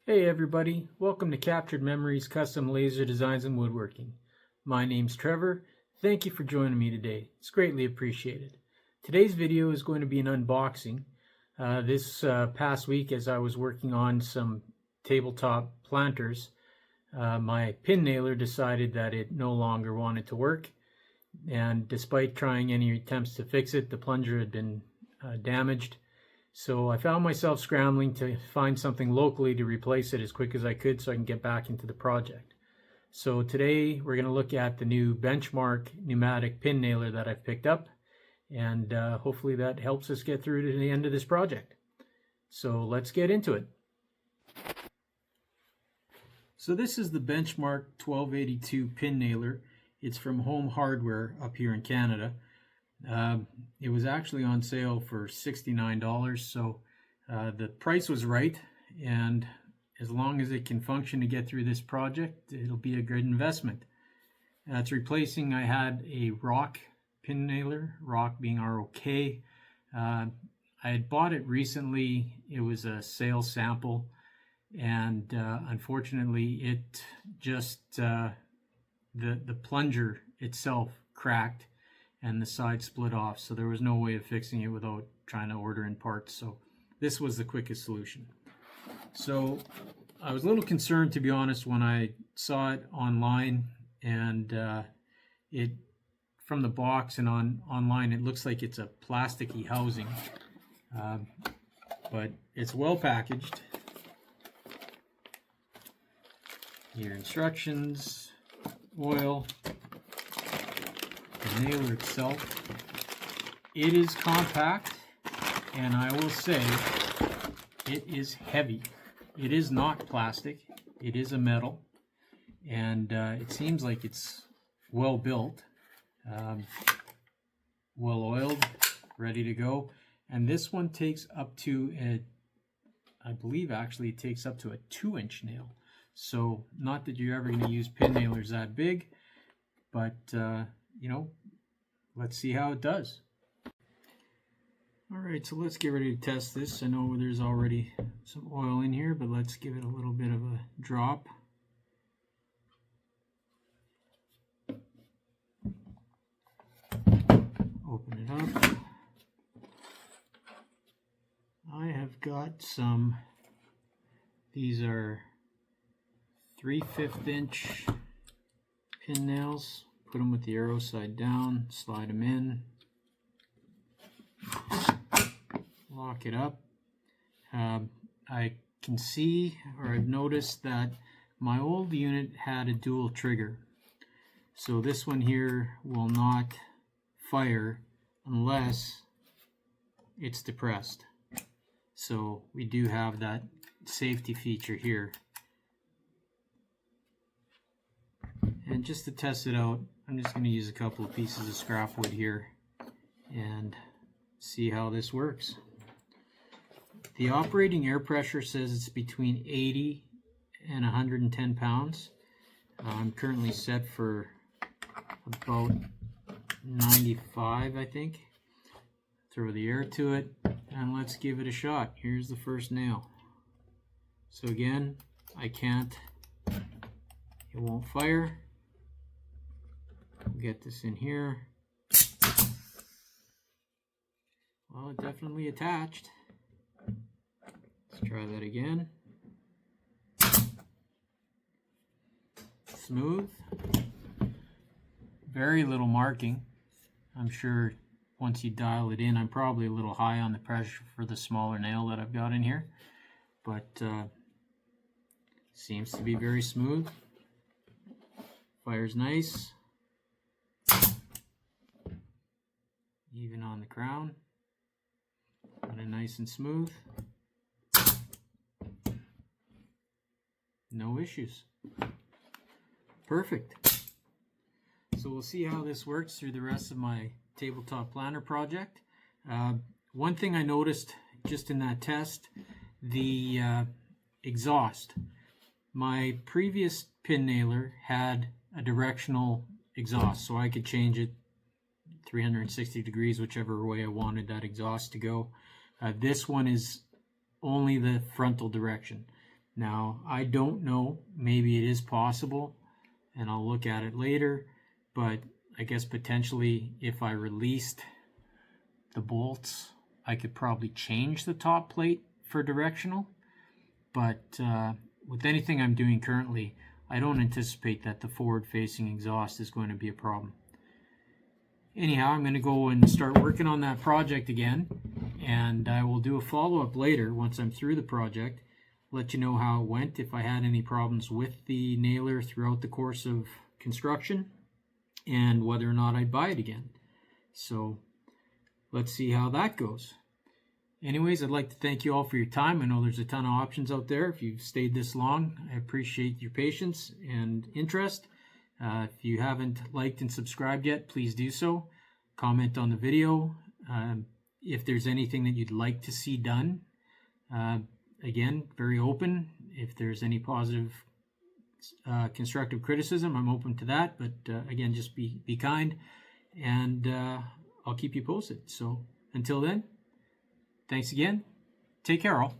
Hey everybody, welcome to Captured Memories Custom Laser Designs and Woodworking. My name's Trevor. Thank you for joining me today. It's greatly appreciated. Today's video is going to be an unboxing. This past week, as I was working on some tabletop planters, my pin nailer decided that it no longer wanted to work, and despite trying any attempts to fix it, the plunger had been damaged. So I found myself scrambling to find something locally to replace it as quick as I could so I can get back into the project. So today we're going to look at the new Benchmark pneumatic pin nailer that I've picked up, and hopefully that helps us get through to the end of this project. So let's get into it. So this is the Benchmark 1282 pin nailer. It's from Home Hardware up here in Canada. It was actually on sale for $69, so the price was right, and as long as it can function to get through this project, it'll be a good investment. It's replacing, I had a Rock pin nailer, Rock being R-O-K. I had bought it recently. It was a sales sample, and unfortunately it just, the plunger itself cracked and the side split off, so there was no way of fixing it without trying to order in parts. So this was the quickest solution. So I was a little concerned, to be honest, when I saw it online, and it from the box and online it looks like it's a plasticky housing, but it's well packaged. Your instructions, oil, the nailer itself. It is compact, and I will say it is heavy. It is not plastic, it is a metal, and it seems like it's well built, well oiled, ready to go. And this one takes up to I believe actually it takes up to a 2-inch nail. So not that you're ever going to use pin nailers that big, but you know, let's see how it does. Alright, so let's get ready to test this. I know there's already some oil in here, but let's give it a little bit of a drop. Open it up. I have got some, these are 3/5 inch pin nails. Put them with the arrow side down, slide them in, lock it up. I can see, or I've noticed, that my old unit had a dual trigger. So this one here will not fire unless it's depressed. So we do have that safety feature here. And just to test it out, I'm just going to use a couple of pieces of scrap wood here and see how this works. The operating air pressure says it's between 80 and 110 pounds. I'm currently set for about 95, I think. Throw the air to it, and let's give it a shot. Here's the first nail. So again, I can't, it won't fire. Get this in here. Well, it definitely attached. Let's try that again. Smooth. Very little marking. I'm sure once you dial it in, I'm probably a little high on the pressure for the smaller nail that I've got in here, but seems to be very smooth. Fires nice. Even on the crown, got it nice and smooth, no issues. Perfect. So we'll see how this works through the rest of my tabletop planter project. One thing I noticed just in that test, the exhaust. My previous pin nailer had a directional exhaust, so I could change it 360 degrees, whichever way I wanted that exhaust to go. This one is only the frontal direction. Now, I don't know, maybe it is possible, and I'll look at it later, but I guess potentially if I released the bolts, I could probably change the top plate for directional, but with anything I'm doing currently, I don't anticipate that the forward-facing exhaust is going to be a problem. Anyhow, I'm going to go and start working on that project again, and I will do a follow-up later once I'm through the project, let you know how it went, if I had any problems with the nailer throughout the course of construction, and whether or not I'd buy it again. So let's see how that goes. Anyways, I'd like to thank you all for your time. I know there's a ton of options out there. If you've stayed this long, I appreciate your patience and interest. If you haven't liked and subscribed yet, please do so. Comment on the video. If there's anything that you'd like to see done, again, very open. If there's any positive, constructive criticism, I'm open to that. But again, just be kind, and I'll keep you posted. So until then, thanks again. Take care, all.